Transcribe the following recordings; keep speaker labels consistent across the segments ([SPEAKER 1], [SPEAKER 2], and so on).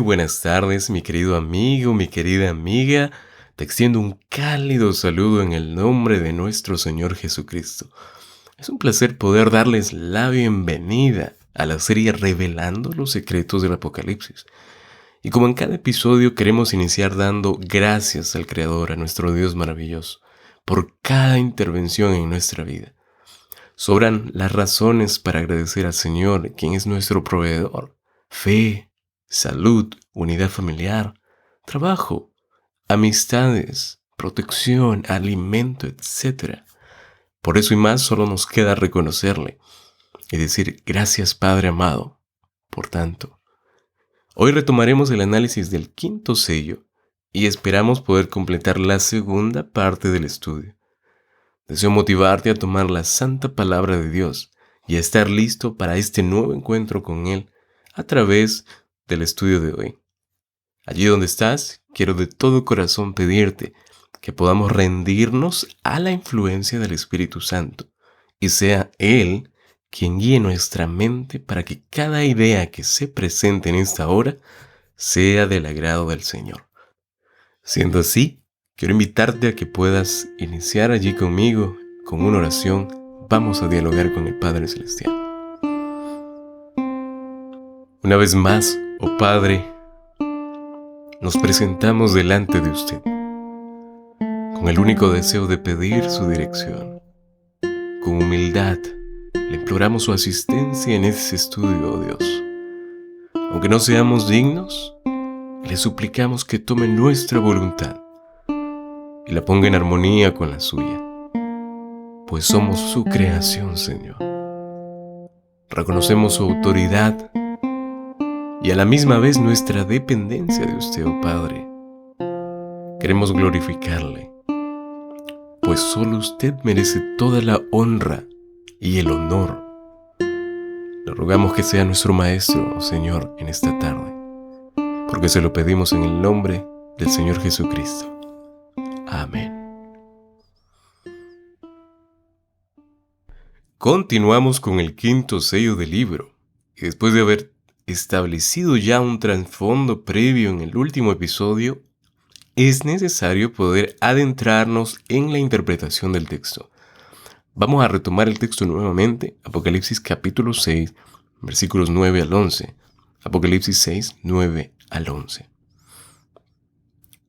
[SPEAKER 1] buenas tardes, mi querido amigo, mi querida amiga. Te extiendo un cálido saludo en el nombre de nuestro Señor Jesucristo. Es un placer poder darles la bienvenida a la serie Revelando los secretos del Apocalipsis. Y como en cada episodio queremos iniciar dando gracias al Creador, a nuestro Dios maravilloso, por cada intervención en nuestra vida. Sobran las razones para agradecer al Señor, quien es nuestro proveedor. Fe, salud, unidad familiar, trabajo, amistades, protección, alimento, etc. Por eso y más solo nos queda reconocerle y decir gracias Padre amado. Por tanto, hoy retomaremos el análisis del quinto sello y esperamos poder completar la segunda parte del estudio. Deseo motivarte a tomar la santa palabra de Dios y a estar listo para este nuevo encuentro con Él a través del estudio de hoy. Allí donde estás, quiero de todo corazón pedirte que podamos rendirnos a la influencia del Espíritu Santo y sea Él quien guíe nuestra mente para que cada idea que se presente en esta hora sea del agrado del Señor. Siendo así, quiero invitarte a que puedas iniciar allí conmigo con una oración. Vamos a dialogar con el Padre Celestial. Una vez más, oh Padre, nos presentamos delante de usted con el único deseo de pedir su dirección. Con humildad le imploramos su asistencia en este estudio, oh Dios. Aunque no seamos dignos, le suplicamos que tome nuestra voluntad y la ponga en armonía con la suya, pues somos su creación, Señor. Reconocemos su autoridad y a la misma vez nuestra dependencia de usted, oh Padre. Queremos glorificarle, pues solo usted merece toda la honra y el honor. Le rogamos que sea nuestro Maestro, oh Señor, en esta tarde, porque se lo pedimos en el nombre del Señor Jesucristo. Amén. Continuamos con el quinto sello del libro, y después de haber establecido ya un trasfondo previo en el último episodio, es necesario poder adentrarnos en la interpretación del texto. Vamos a retomar el texto nuevamente, Apocalipsis capítulo 6, versículos 9 al 11. Apocalipsis 6, 9 al 11.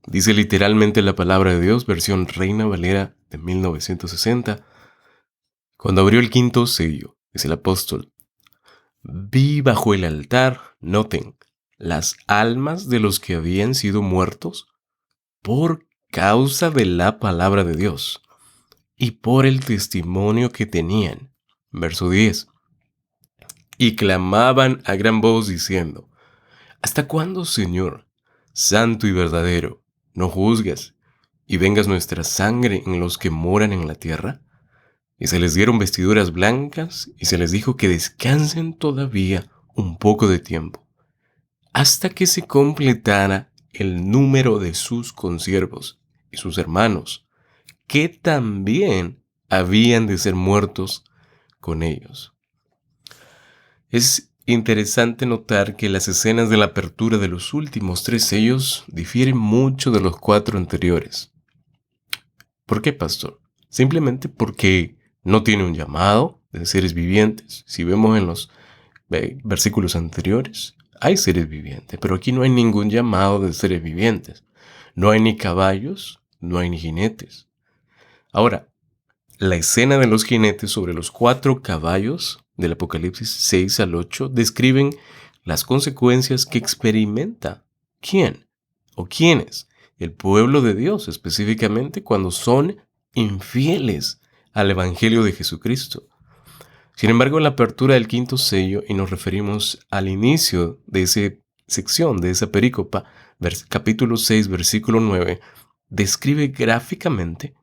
[SPEAKER 1] Dice literalmente la palabra de Dios, versión Reina Valera de 1960. Cuando abrió el quinto sello, dice el apóstol, vi bajo el altar, noten, las almas de los que habían sido muertos por causa de la palabra de Dios y por el testimonio que tenían. Verso 10. Y clamaban a gran voz diciendo, ¿hasta cuándo, Señor, santo y verdadero, no juzgas y vengas nuestra sangre en los que moran en la tierra? Y se les dieron vestiduras blancas y se les dijo que descansen todavía un poco de tiempo, hasta que se completara el número de sus consiervos y sus hermanos, que también habían de ser muertos con ellos. Es interesante notar que las escenas de la apertura de los últimos 3 sellos difieren mucho de los 4 anteriores. ¿Por qué, pastor? Simplemente porque no tiene un llamado de seres vivientes. Si vemos en los versículos anteriores, hay seres vivientes, pero aquí no hay ningún llamado de seres vivientes. No hay ni caballos, no hay ni jinetes. Ahora, la escena de los jinetes sobre los 4 caballos del Apocalipsis 6 al 8 describen las consecuencias que experimenta. ¿Quién? ¿O quiénes? El pueblo de Dios, específicamente cuando son infieles al Evangelio de Jesucristo. Sin embargo, en la apertura del quinto sello, y nos referimos al inicio de esa sección, de esa perícopa, capítulo 6, versículo 9, describe gráficamente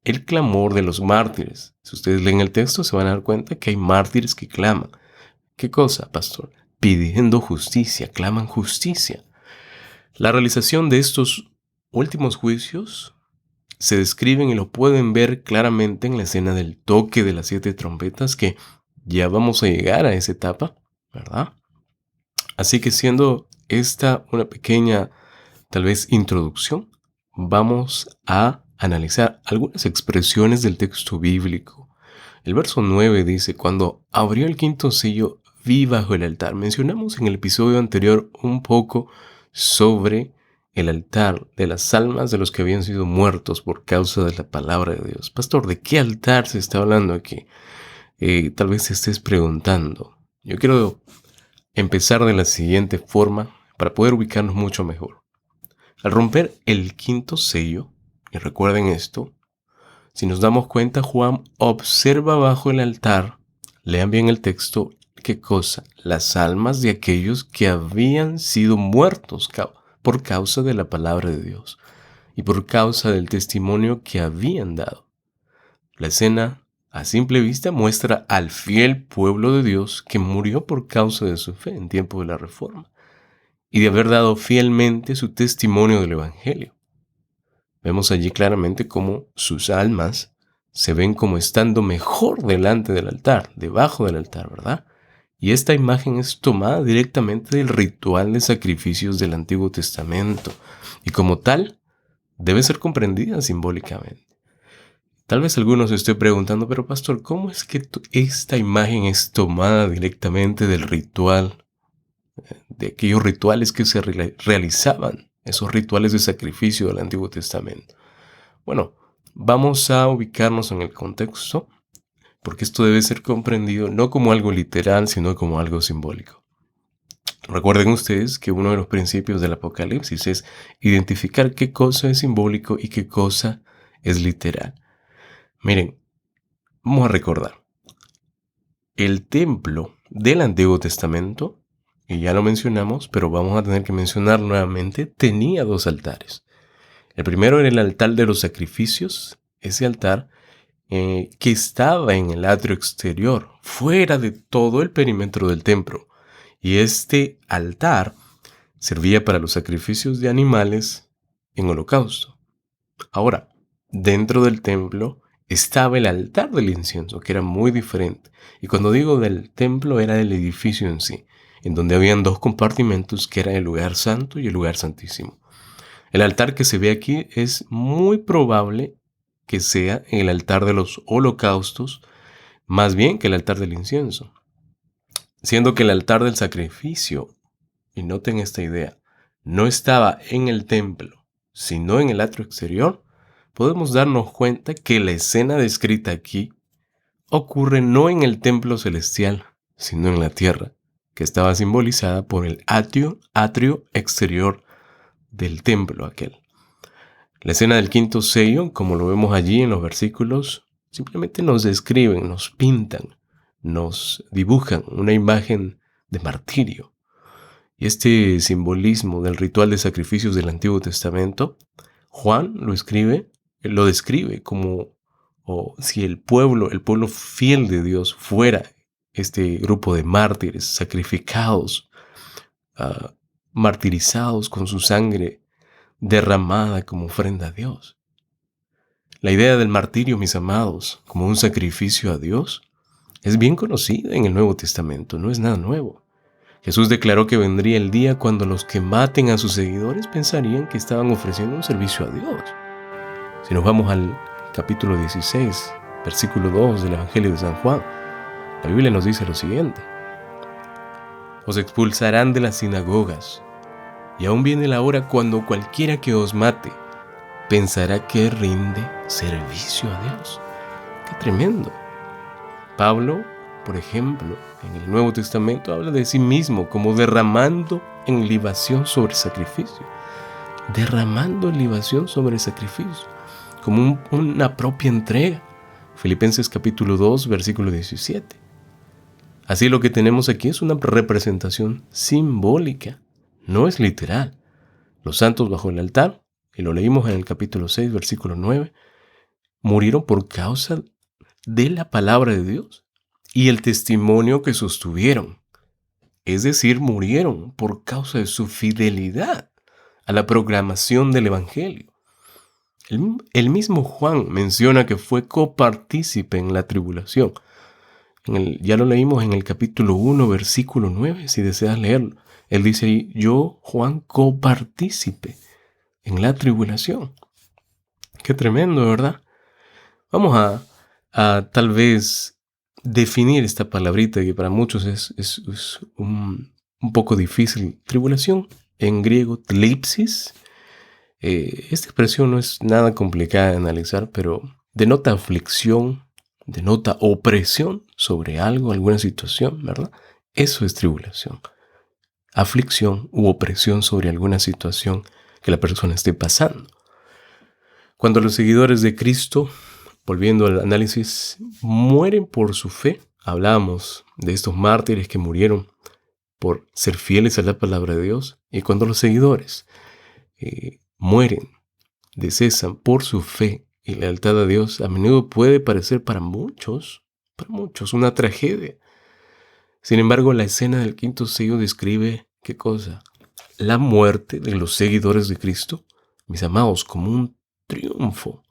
[SPEAKER 1] el clamor de los mártires. Si ustedes leen el texto, se van a dar cuenta que hay mártires que claman. ¿Qué cosa, pastor? Pidiendo justicia, claman justicia. La realización de estos últimos juicios se describen y lo pueden ver claramente en la escena del toque de las 7 trompetas, que ya vamos a llegar a esa etapa, ¿verdad? Así que siendo una pequeña, tal vez, introducción, vamos a analizar algunas expresiones del texto bíblico. El verso 9 dice: cuando abrió el quinto sello, vi bajo el altar. Mencionamos en el episodio anterior un poco sobre el altar de las almas de los que habían sido muertos por causa de la palabra de Dios. Pastor, ¿de qué altar se está hablando aquí? Tal vez te estés preguntando. Yo quiero empezar de la siguiente forma para poder ubicarnos mucho mejor. Al romper el quinto sello, y recuerden esto, si nos damos cuenta, Juan observa bajo el altar, lean bien el texto, ¿qué cosa? Las almas de aquellos que habían sido muertos por causa de la palabra de Dios y por causa del testimonio que habían dado. La escena, a simple vista, muestra al fiel pueblo de Dios que murió por causa de su fe en tiempo de la Reforma y de haber dado fielmente su testimonio del Evangelio. Vemos allí claramente cómo sus almas se ven como estando mejor delante del altar, debajo del altar, ¿verdad? Y esta imagen es tomada directamente del ritual de sacrificios del Antiguo Testamento y como tal debe ser comprendida simbólicamente. Tal vez algunos se estén preguntando, pero pastor, ¿cómo es que esta imagen es tomada directamente del ritual, de aquellos rituales que se realizaban, esos rituales de sacrificio del Antiguo Testamento? Bueno, vamos a ubicarnos en el contexto, porque esto debe ser comprendido no como algo literal, sino como algo simbólico. Recuerden ustedes que uno de los principios del Apocalipsis es identificar qué cosa es simbólico y qué cosa es literal. Miren, vamos a recordar. El templo del Antiguo Testamento, y ya lo mencionamos, pero vamos a tener que mencionar nuevamente, tenía 2 altares. El primero era el altar de los sacrificios, ese altar que estaba en el atrio exterior, fuera de todo el perímetro del templo. Y este altar servía para los sacrificios de animales en holocausto. Ahora, dentro del templo estaba el altar del incienso, que era muy diferente. Y cuando digo del templo, era del edificio en sí, en donde habían 2 compartimentos, que era el lugar santo y el lugar santísimo. El altar que se ve aquí es muy probable que sea el altar de los holocaustos, más bien que el altar del incienso. Siendo que el altar del sacrificio, y noten esta idea, no estaba en el templo, sino en el atrio exterior, podemos darnos cuenta que la escena descrita aquí ocurre no en el templo celestial, sino en la tierra, que estaba simbolizada por el atrio exterior del templo aquel. La escena del quinto sello, como lo vemos allí en los versículos, simplemente nos describen, nos pintan, nos dibujan una imagen de martirio. Y este simbolismo del ritual de sacrificios del Antiguo Testamento, Juan lo describe como si el pueblo fiel de Dios fuera este grupo de mártires sacrificados, martirizados con su sangre derramada como ofrenda a Dios. La idea del martirio, mis amados, como un sacrificio a Dios, es bien conocida en el Nuevo Testamento, no es nada nuevo. Jesús declaró que vendría el día cuando los que maten a sus seguidores pensarían que estaban ofreciendo un servicio a Dios. Si nos vamos al capítulo 16, versículo 2 del Evangelio de San Juan, la Biblia nos dice lo siguiente: os expulsarán de las sinagogas, y aún viene la hora cuando cualquiera que os mate pensará que rinde servicio a Dios. ¡Qué tremendo! Pablo, por ejemplo, en el Nuevo Testamento habla de sí mismo como derramando en libación sobre sacrificio. Derramando libación sobre sacrificio, como una propia entrega. Filipenses capítulo 2, versículo 17. Así lo que tenemos aquí es una representación simbólica, no es literal. Los santos bajo el altar, y lo leímos en el capítulo 6, versículo 9, murieron por causa de la palabra de Dios y el testimonio que sostuvieron. Es decir, murieron por causa de su fidelidad a la proclamación del Evangelio. El mismo Juan menciona que fue copartícipe en la tribulación. Ya lo leímos en el capítulo 1, versículo 9, si deseas leerlo. Él dice ahí, yo, Juan, copartícipe en la tribulación. Qué tremendo, ¿verdad? Vamos a tal vez definir esta palabrita que para muchos es un poco difícil. Tribulación, en griego, tlipsis. Esta expresión no es nada complicada de analizar, pero denota aflicción, denota opresión sobre algo, alguna situación, ¿verdad? Eso es tribulación. Aflicción u opresión sobre alguna situación que la persona esté pasando. Cuando los seguidores de Cristo, volviendo al análisis, mueren por su fe, hablamos de estos mártires que murieron por ser fieles a la palabra de Dios, y cuando los seguidores mueren, decesan por su fe y lealtad a Dios, a menudo puede parecer para muchos, una tragedia. Sin embargo, la escena del quinto sello describe, ¿qué cosa? La muerte de los seguidores de Cristo, mis amados, como un triunfo,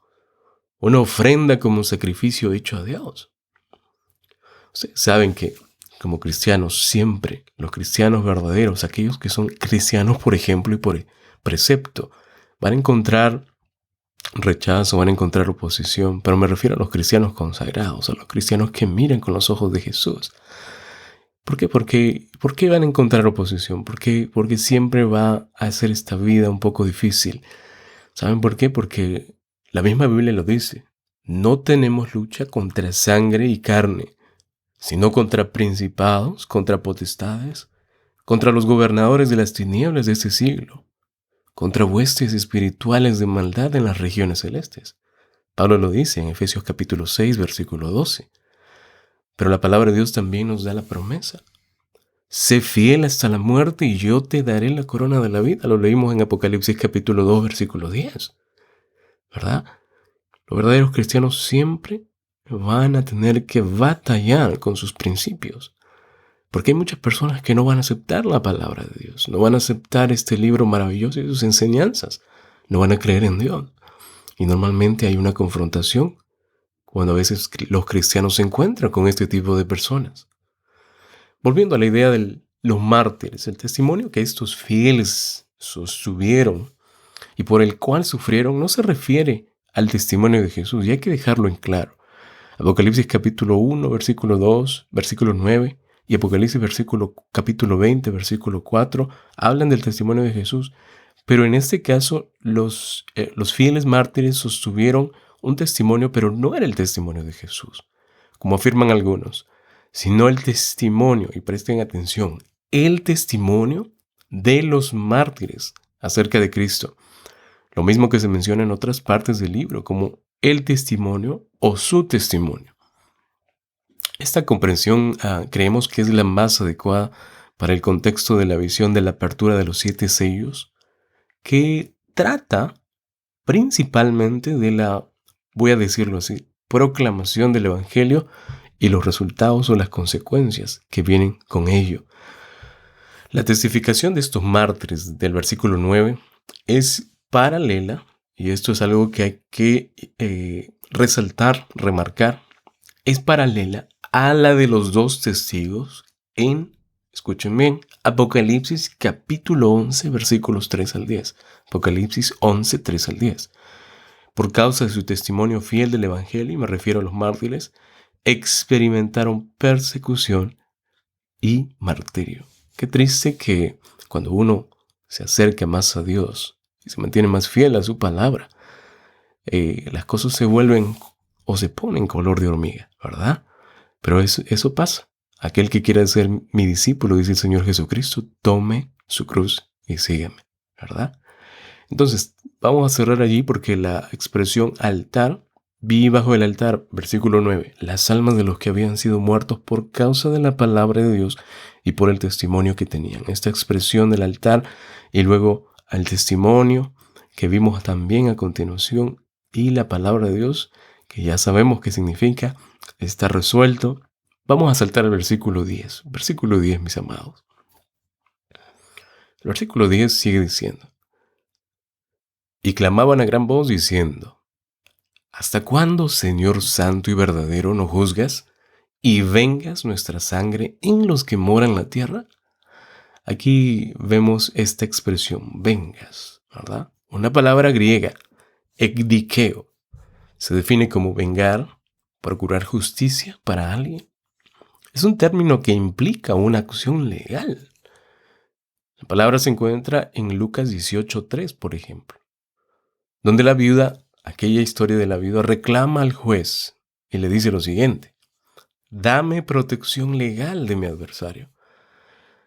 [SPEAKER 1] una ofrenda como un sacrificio hecho a Dios. Ustedes saben que como cristianos siempre, los cristianos verdaderos, aquellos que son cristianos por ejemplo y por precepto, van a encontrar rechazo, van a encontrar oposición, pero me refiero a los cristianos consagrados, a los cristianos que miran con los ojos de Jesús. ¿Por qué? ¿Por qué van a encontrar oposición? Porque siempre va a hacer esta vida un poco difícil. ¿Saben por qué? Porque la misma Biblia lo dice. No tenemos lucha contra sangre y carne, sino contra principados, contra potestades, contra los gobernadores de las tinieblas de este siglo, contra huestes espirituales de maldad en las regiones celestes. Pablo lo dice en Efesios capítulo 6, versículo 12. Pero la palabra de Dios también nos da la promesa. Sé fiel hasta la muerte y yo te daré la corona de la vida. Lo leímos en Apocalipsis capítulo 2, versículo 10. ¿Verdad? Los verdaderos cristianos siempre van a tener que batallar con sus principios. Porque hay muchas personas que no van a aceptar la palabra de Dios, no van a aceptar este libro maravilloso y sus enseñanzas, no van a creer en Dios. Y normalmente hay una confrontación cuando a veces los cristianos se encuentran con este tipo de personas. Volviendo a la idea de los mártires, el testimonio que estos fieles sostuvieron y por el cual sufrieron no se refiere al testimonio de Jesús, y hay que dejarlo en claro. Apocalipsis capítulo 1, versículo 2, versículo 9 y Apocalipsis capítulo 20, versículo 4 hablan del testimonio de Jesús, pero en este caso los fieles mártires sostuvieron un testimonio, pero no era el testimonio de Jesús, como afirman algunos, sino el testimonio, y presten atención, el testimonio de los mártires acerca de Cristo. Lo mismo que se menciona en otras partes del libro, como el testimonio o su testimonio. Esta comprensión creemos que es la más adecuada para el contexto de la visión de la apertura de los 7 sellos, que trata principalmente de la, voy a decirlo así, proclamación del Evangelio y los resultados o las consecuencias que vienen con ello. La testificación de estos mártires del versículo 9 es paralela, y esto es algo que hay que resaltar, remarcar, es paralela a la de los 2 testigos en, escuchen bien, Apocalipsis capítulo 11, versículos 3 al 10. Apocalipsis 11, 3 al 10. Por causa de su testimonio fiel del Evangelio, y me refiero a los mártires, experimentaron persecución y martirio. Qué triste que cuando uno se acerca más a Dios y se mantiene más fiel a su palabra, las cosas se vuelven o se ponen color de hormiga, ¿verdad? Pero eso pasa. Aquel que quiera ser mi discípulo, dice el Señor Jesucristo, tome su cruz y sígame, ¿verdad? Entonces, vamos a cerrar allí porque la expresión altar, vi bajo el altar, versículo 9, las almas de los que habían sido muertos por causa de la palabra de Dios y por el testimonio que tenían. Esta expresión del altar y luego al testimonio que vimos también a continuación y la palabra de Dios, que ya sabemos qué significa, está resuelto. Vamos a saltar al versículo 10. Versículo 10, mis amados. El versículo 10 sigue diciendo: y clamaban a gran voz diciendo: ¿hasta cuándo, Señor santo y verdadero, no juzgas y vengas nuestra sangre en los que moran la tierra? Aquí vemos esta expresión, vengas, ¿verdad? Una palabra griega, ekdikeo, se define como vengar, procurar justicia para alguien. Es un término que implica una acción legal. La palabra se encuentra en Lucas 18:3, por ejemplo, donde la viuda, aquella historia de la viuda, reclama al juez y le dice lo siguiente: dame protección legal de mi adversario.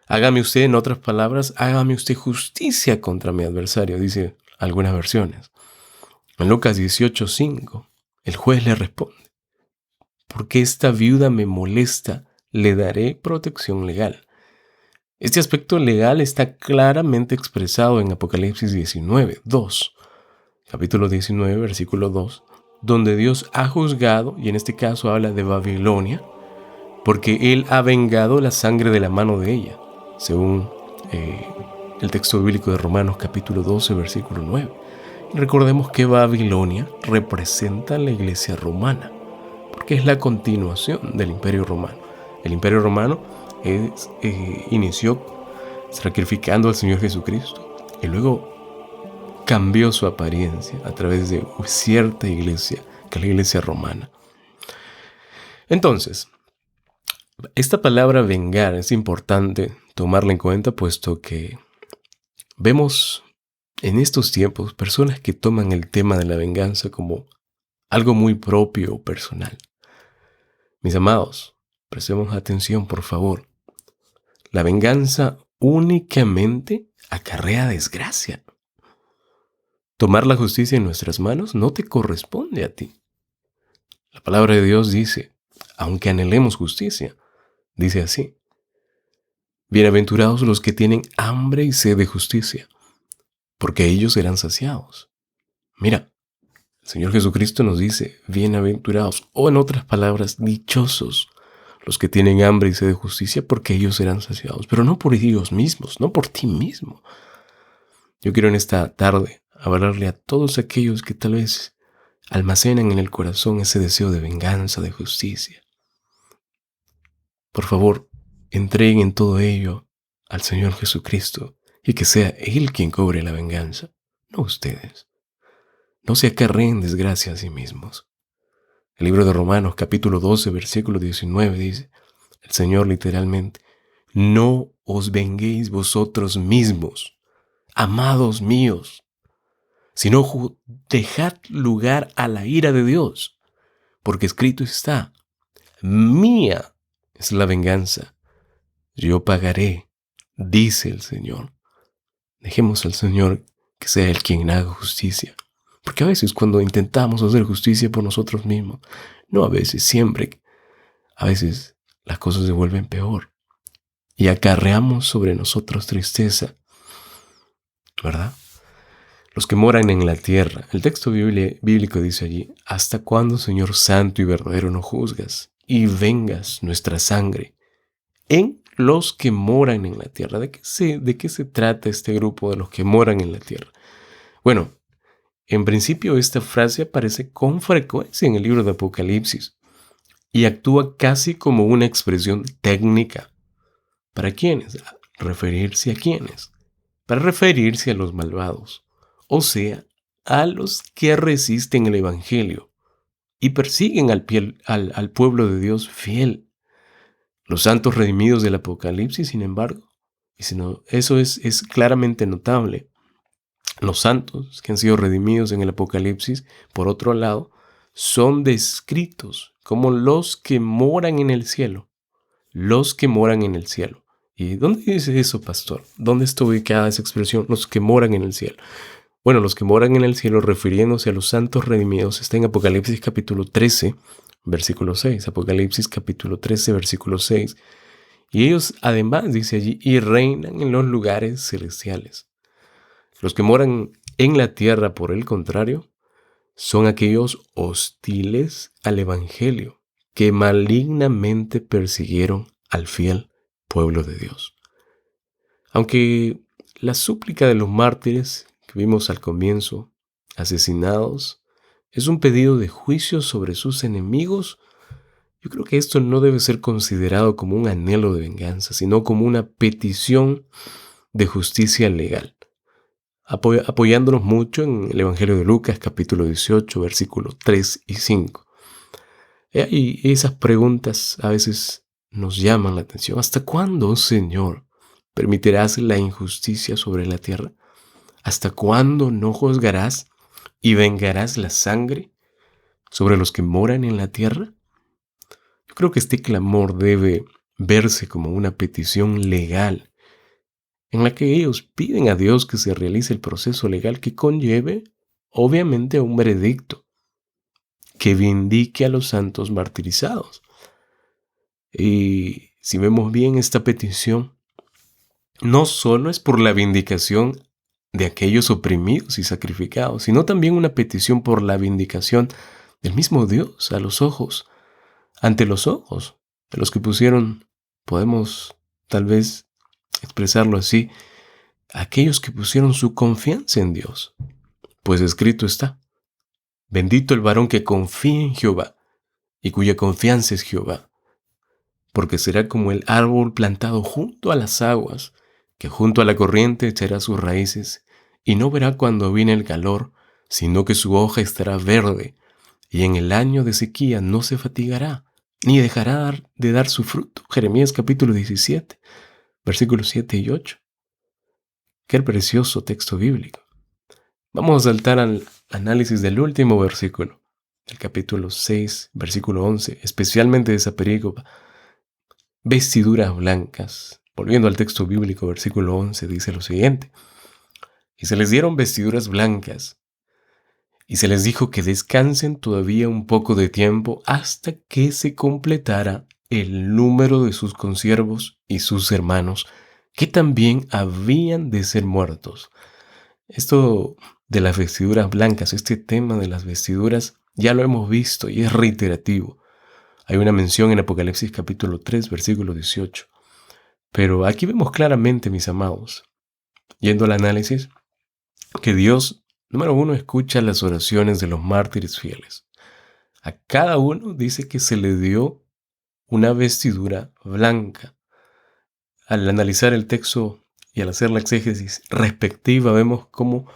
[SPEAKER 1] Hágame usted, en otras palabras, hágame usted justicia contra mi adversario, dice algunas versiones. En Lucas 18:5, el juez le responde: porque esta viuda me molesta, le daré protección legal. Este aspecto legal está claramente expresado en Apocalipsis 19:2, capítulo 19, versículo 2, donde Dios ha juzgado, y en este caso habla de Babilonia, porque Él ha vengado la sangre de la mano de ella, según el texto bíblico de Romanos capítulo 12, versículo 9. Y recordemos que Babilonia representa la iglesia romana, porque es la continuación del Imperio Romano. El Imperio Romano inició sacrificando al Señor Jesucristo y luego cambió su apariencia a través de cierta iglesia, que es la iglesia romana. Entonces, esta palabra vengar es importante tomarla en cuenta, puesto que vemos en estos tiempos personas que toman el tema de la venganza como algo muy propio o personal. Mis amados, prestemos atención, por favor. La venganza únicamente acarrea desgracia. Tomar la justicia en nuestras manos no te corresponde a ti. La palabra de Dios dice, aunque anhelemos justicia, dice así: bienaventurados los que tienen hambre y sed de justicia, porque ellos serán saciados. Mira, el Señor Jesucristo nos dice, bienaventurados, o en otras palabras, dichosos los que tienen hambre y sed de justicia, porque ellos serán saciados, pero no por ellos mismos, no por ti mismo. Yo quiero en esta tarde hablarle a todos aquellos que tal vez almacenan en el corazón ese deseo de venganza, de justicia. Por favor, entreguen todo ello al Señor Jesucristo y que sea Él quien cobre la venganza, no ustedes. No se acarreen desgracia a sí mismos. El libro de Romanos capítulo 12, versículo 19 dice, el Señor literalmente, no os venguéis vosotros mismos, amados míos, sino dejad lugar a la ira de Dios, porque escrito está, mía es la venganza, yo pagaré, dice el Señor. Dejemos al Señor que sea Él quien haga justicia. Porque a veces cuando intentamos hacer justicia por nosotros mismos, no a veces, siempre, a veces las cosas se vuelven peor. Y acarreamos sobre nosotros tristeza, ¿verdad? Los que moran en la tierra. El texto bíblico dice allí, ¿hasta cuándo, Señor santo y verdadero, no juzgas y vengas nuestra sangre en los que moran en la tierra? ¿De qué se trata este grupo de los que moran en la tierra? Bueno, en principio esta frase aparece con frecuencia en el libro de Apocalipsis y actúa casi como una expresión técnica. ¿Para quiénes? ¿Referirse a quiénes? Para referirse a los malvados, o sea, a los que resisten el Evangelio y persiguen al pueblo de Dios fiel. Los santos redimidos del Apocalipsis, sin embargo, eso es claramente notable. Los santos que han sido redimidos en el Apocalipsis, por otro lado, son descritos como los que moran en el cielo. Los que moran en el cielo. ¿Y dónde dice eso, pastor? ¿Dónde está ubicada esa expresión? Los que moran en el cielo. Bueno, los que moran en el cielo, refiriéndose a los santos redimidos, está en Apocalipsis capítulo 13, versículo 6. Apocalipsis capítulo 13, versículo 6. Y ellos además, dice allí, y reinan en los lugares celestiales. Los que moran en la tierra, por el contrario, son aquellos hostiles al Evangelio, que malignamente persiguieron al fiel pueblo de Dios. Aunque la súplica de los mártires que vimos al comienzo, asesinados, es un pedido de juicio sobre sus enemigos, yo creo que esto no debe ser considerado como un anhelo de venganza, sino como una petición de justicia legal, apoyándonos mucho en el Evangelio de Lucas, capítulo 18, versículos 3 y 5. Y esas preguntas a veces nos llaman la atención. ¿Hasta cuándo, Señor, permitirás la injusticia sobre la tierra? ¿Hasta cuándo no juzgarás y vengarás la sangre sobre los que moran en la tierra? Yo creo que este clamor debe verse como una petición legal en la que ellos piden a Dios que se realice el proceso legal que conlleve, obviamente, a un veredicto que vindique a los santos martirizados. Y si vemos bien esta petición, no solo es por la vindicación de aquellos oprimidos y sacrificados, sino también una petición por la vindicación del mismo Dios ante los ojos de los que pusieron, podemos tal vez expresarlo así, aquellos que pusieron su confianza en Dios. Pues escrito está: bendito el varón que confía en Jehová y cuya confianza es Jehová, porque será como el árbol plantado junto a las aguas, que junto a la corriente echará sus raíces, y no verá cuando viene el calor, sino que su hoja estará verde, y en el año de sequía no se fatigará, ni dejará de dar su fruto. Jeremías capítulo 17, versículos 7 y 8. Qué precioso texto bíblico. Vamos a saltar al análisis del último versículo, del capítulo 6, versículo 11, especialmente de esa perícopa. Vestiduras blancas. Volviendo al texto bíblico, versículo 11, dice lo siguiente: y se les dieron vestiduras blancas, y se les dijo que descansen todavía un poco de tiempo hasta que se completara el número de sus consiervos y sus hermanos, que también habían de ser muertos. Esto de las vestiduras blancas, este tema de las vestiduras, ya lo hemos visto y es reiterativo. Hay una mención en Apocalipsis capítulo 3, versículo 18. Pero aquí vemos claramente, mis amados, yendo al análisis, que Dios, número uno, escucha las oraciones de los mártires fieles. A cada uno dice que se le dio una vestidura blanca. Al analizar el texto y al hacer la exégesis respectiva, vemos cómo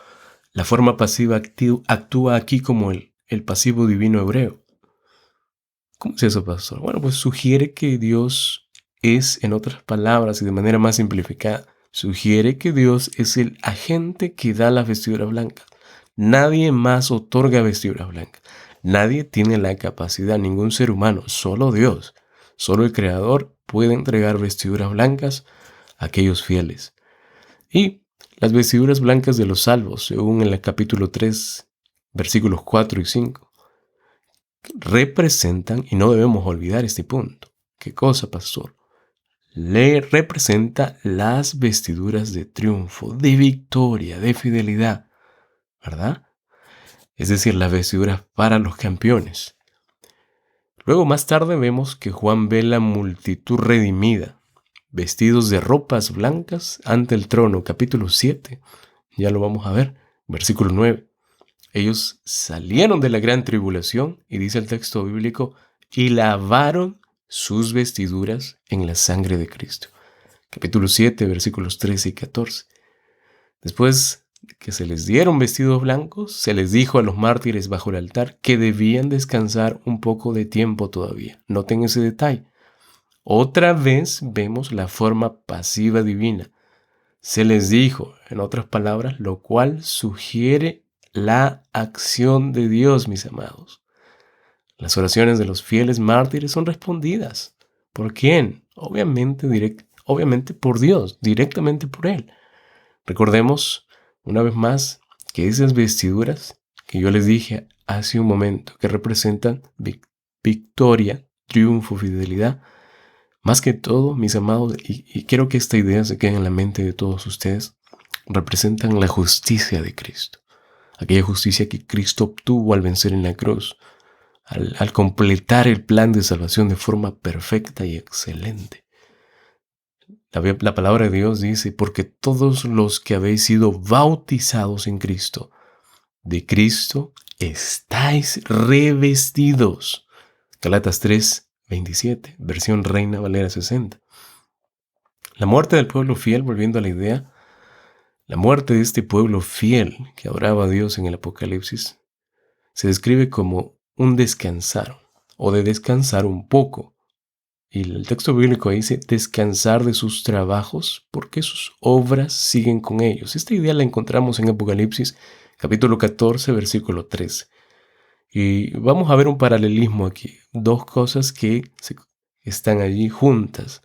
[SPEAKER 1] la forma pasiva actúa aquí como el pasivo divino hebreo. ¿Cómo es eso, pastor? Bueno, pues sugiere que Dios es, en otras palabras y de manera más simplificada, sugiere que Dios es el agente que da las vestiduras blancas. Nadie más otorga vestiduras blancas. Nadie tiene la capacidad, ningún ser humano, solo Dios, solo el Creador puede entregar vestiduras blancas a aquellos fieles. Y las vestiduras blancas de los salvos, según en el capítulo 3, versículos 4 y 5, representan, y no debemos olvidar este punto. ¿Qué cosa, pastor? Le representa las vestiduras de triunfo, de victoria, de fidelidad, ¿verdad? Es decir, las vestiduras para los campeones. Luego más tarde vemos que Juan ve la multitud redimida, vestidos de ropas blancas ante el trono, capítulo 7. Ya lo vamos a ver, versículo 9. Ellos salieron de la gran tribulación, y dice el texto bíblico, y lavaron sus vestiduras en la sangre de Cristo. Capítulo 7, versículos 13 y 14. Después de que se les dieron vestidos blancos, se les dijo a los mártires bajo el altar que debían descansar un poco de tiempo todavía. Noten ese detalle. Otra vez vemos la forma pasiva divina. Se les dijo, en otras palabras, lo cual sugiere la acción de Dios, mis amados. Las oraciones de los fieles mártires son respondidas. ¿Por quién? Obviamente por Dios, directamente por Él. Recordemos una vez más que esas vestiduras que yo les dije hace un momento, que representan victoria, triunfo, fidelidad, más que todo, mis amados, y quiero que esta idea se quede en la mente de todos ustedes, representan la justicia de Cristo. Aquella justicia que Cristo obtuvo al vencer en la cruz, al completar el plan de salvación de forma perfecta y excelente. La palabra de Dios dice: porque todos los que habéis sido bautizados en Cristo, de Cristo estáis revestidos. Galatas 3, 27, versión Reina Valera 60. La muerte del pueblo fiel, volviendo a la idea, La muerte de este pueblo fiel que adoraba a Dios en el Apocalipsis se describe como un descansar o de descansar un poco. Y el texto bíblico dice descansar de sus trabajos porque sus obras siguen con ellos. Esta idea la encontramos en Apocalipsis capítulo 14, versículo 13. Y vamos a ver un paralelismo aquí. Dos cosas que están allí juntas.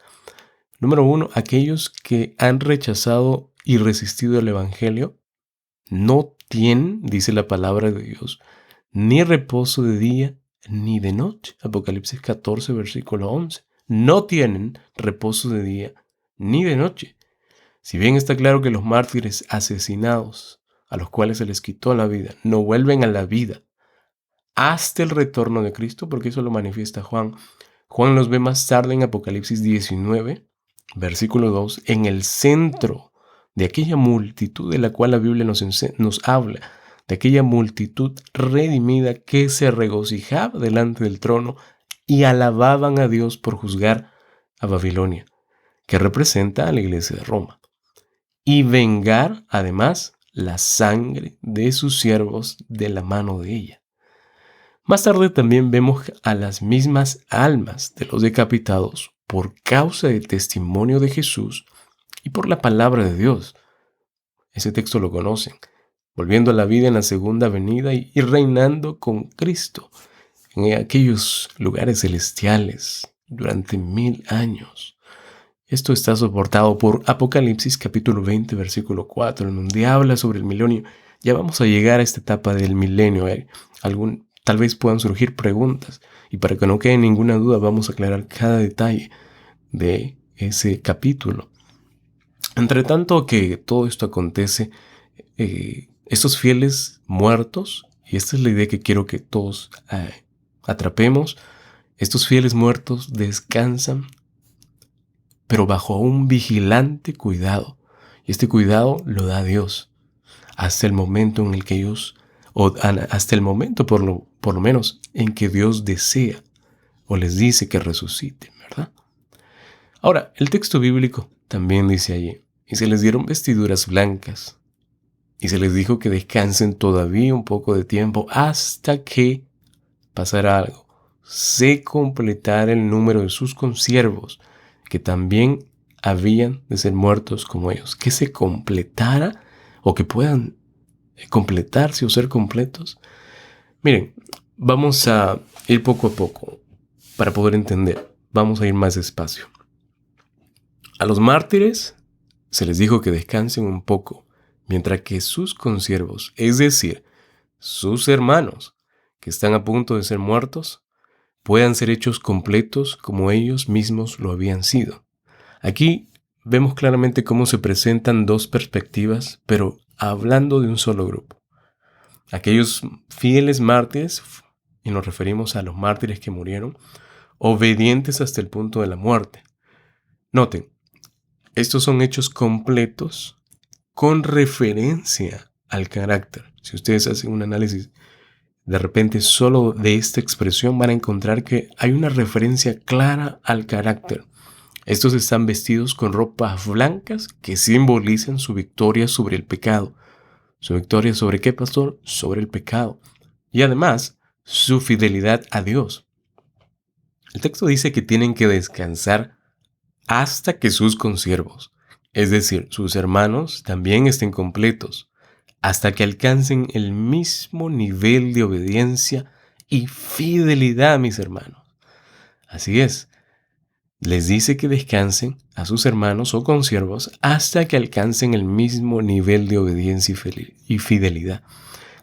[SPEAKER 1] Número uno, aquellos que han rechazado y resistido el Evangelio no tienen, dice la palabra de Dios, ni reposo de día ni de noche. Apocalipsis 14, versículo 11. No tienen reposo de día ni de noche. Si bien está claro que los mártires asesinados, a los cuales se les quitó la vida, no vuelven a la vida hasta el retorno de Cristo, porque eso lo manifiesta Juan. Juan los ve más tarde en Apocalipsis 19, versículo 2, en el centro de aquella multitud de la cual la Biblia nos habla, de aquella multitud redimida que se regocijaba delante del trono y alababan a Dios por juzgar a Babilonia, que representa a la iglesia de Roma, y vengar además la sangre de sus siervos de la mano de ella. Más tarde también vemos a las mismas almas de los decapitados por causa del testimonio de Jesús y por la palabra de Dios. Ese texto lo conocen, volviendo a la vida en la segunda venida y reinando con Cristo en aquellos lugares celestiales durante 1000 años. Esto está soportado por Apocalipsis capítulo 20, versículo 4, en donde habla sobre el milenio. Ya vamos a llegar a esta etapa del milenio. Tal vez puedan surgir preguntas, y para que no quede ninguna duda vamos a aclarar cada detalle de ese capítulo. Entre tanto que todo esto acontece, estos fieles muertos, y esta es la idea que quiero que todos atrapemos, estos fieles muertos descansan, pero bajo un vigilante cuidado. Y este cuidado lo da Dios hasta el momento en el que ellos, o hasta el momento por lo menos en que Dios desea o les dice que resuciten, ¿verdad? Ahora, el texto bíblico también dice allí, y se les dieron vestiduras blancas, y se les dijo que descansen todavía un poco de tiempo hasta que pasara algo, se completara el número de sus consiervos, que también habían de ser muertos como ellos, que se completara o que puedan completarse o ser completos. Miren, vamos a ir poco a poco para poder entender. Vamos a ir más despacio. A los mártires se les dijo que descansen un poco, mientras que sus consiervos, es decir, sus hermanos, que están a punto de ser muertos, puedan ser hechos completos como ellos mismos lo habían sido. Aquí vemos claramente cómo se presentan dos perspectivas, pero hablando de un solo grupo. Aquellos fieles mártires, y nos referimos a los mártires que murieron, obedientes hasta el punto de la muerte. Noten, estos son hechos completos con referencia al carácter. Si ustedes hacen un análisis de repente solo de esta expresión, van a encontrar que hay una referencia clara al carácter. Estos están vestidos con ropas blancas que simbolizan su victoria sobre el pecado. ¿Su victoria sobre qué, pastor? Sobre el pecado. Y además, su fidelidad a Dios. El texto dice que tienen que descansar hasta que sus consiervos, es decir, sus hermanos, también estén completos, hasta que alcancen el mismo nivel de obediencia y fidelidad, mis hermanos. Así es. Les dice que descansen a sus hermanos o consiervos hasta que alcancen el mismo nivel de obediencia y fidelidad.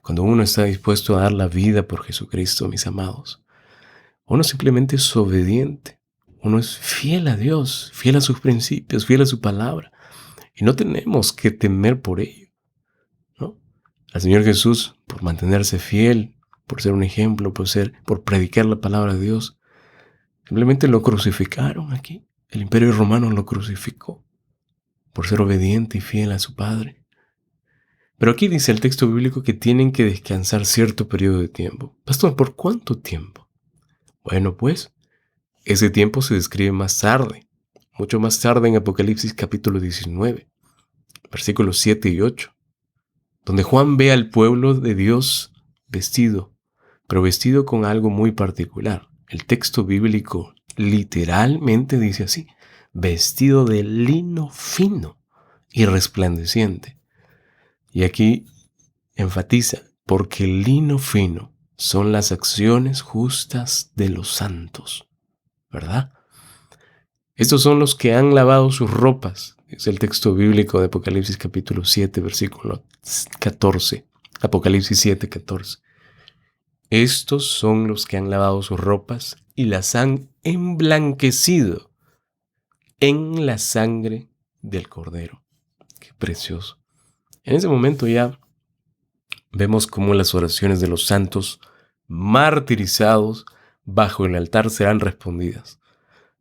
[SPEAKER 1] Cuando uno está dispuesto a dar la vida por Jesucristo, mis amados, uno simplemente es obediente. Uno es fiel a Dios, fiel a sus principios, fiel a su palabra. Y no tenemos que temer por ello, ¿no? Al Señor Jesús, por mantenerse fiel, por ser un ejemplo, por predicar la palabra de Dios, simplemente lo crucificaron aquí. El Imperio Romano lo crucificó por ser obediente y fiel a su Padre. Pero aquí dice el texto bíblico que tienen que descansar cierto periodo de tiempo. Pastor, ¿por cuánto tiempo? Bueno, pues, ese tiempo se describe más tarde, mucho más tarde en Apocalipsis capítulo 19. versículos 7 y 8, donde Juan ve al pueblo de Dios vestido, pero vestido con algo muy particular. El texto bíblico literalmente dice así: vestido de lino fino y resplandeciente. Y aquí enfatiza, porque el lino fino son las acciones justas de los santos, ¿verdad? Estos son los que han lavado sus ropas. Es el texto bíblico de Apocalipsis capítulo 7, versículo 14. Apocalipsis 7, 14. Estos son los que han lavado sus ropas y las han emblanquecido en la sangre del Cordero. Qué precioso. En ese momento ya vemos cómo las oraciones de los santos martirizados bajo el altar serán respondidas.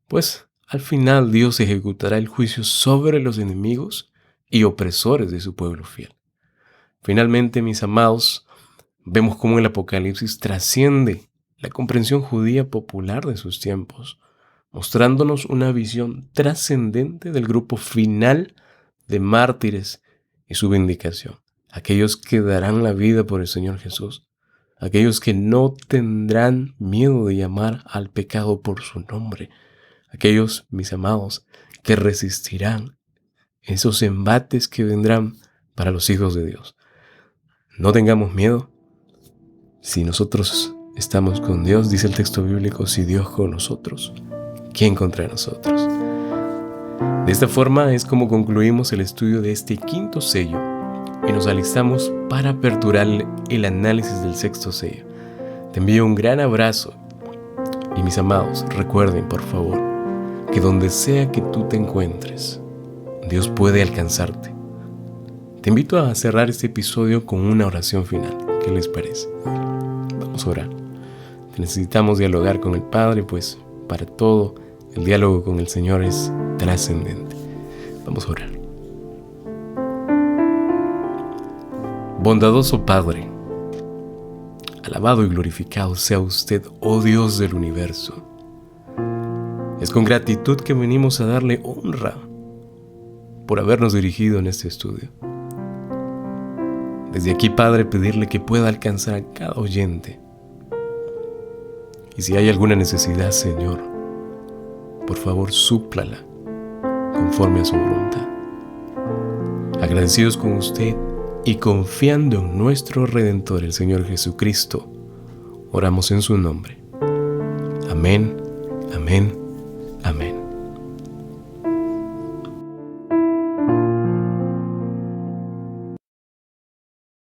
[SPEAKER 1] Pues al final Dios ejecutará el juicio sobre los enemigos y opresores de su pueblo fiel. Finalmente, mis amados, vemos cómo el Apocalipsis trasciende la comprensión judía popular de sus tiempos, mostrándonos una visión trascendente del grupo final de mártires y su vindicación. Aquellos que darán la vida por el Señor Jesús, aquellos que no tendrán miedo de llamar al pecado por su nombre, aquellos, mis amados, que resistirán esos embates que vendrán para los hijos de Dios. No tengamos miedo. Si nosotros estamos con Dios, dice el texto bíblico, si Dios con nosotros, ¿quién contra nosotros? De esta forma es como concluimos el estudio de este quinto sello y nos alistamos para aperturar el análisis del sexto sello. Te envío un gran abrazo y, mis amados, recuerden, por favor, que donde sea que tú te encuentres, Dios puede alcanzarte. Te invito a cerrar este episodio con una oración final. ¿Qué les parece? Vamos a orar. Necesitamos dialogar con el Padre, pues para todo el diálogo con el Señor es trascendente. Vamos a orar. Bondadoso Padre, alabado y glorificado sea usted, oh Dios del universo. Es con gratitud que venimos a darle honra por habernos dirigido en este estudio. Desde aquí, Padre, pedirle que pueda alcanzar a cada oyente. Y si hay alguna necesidad, Señor, por favor, súplala conforme a su voluntad. Agradecidos con usted y confiando en nuestro Redentor, el Señor Jesucristo, oramos en su nombre. Amén, amén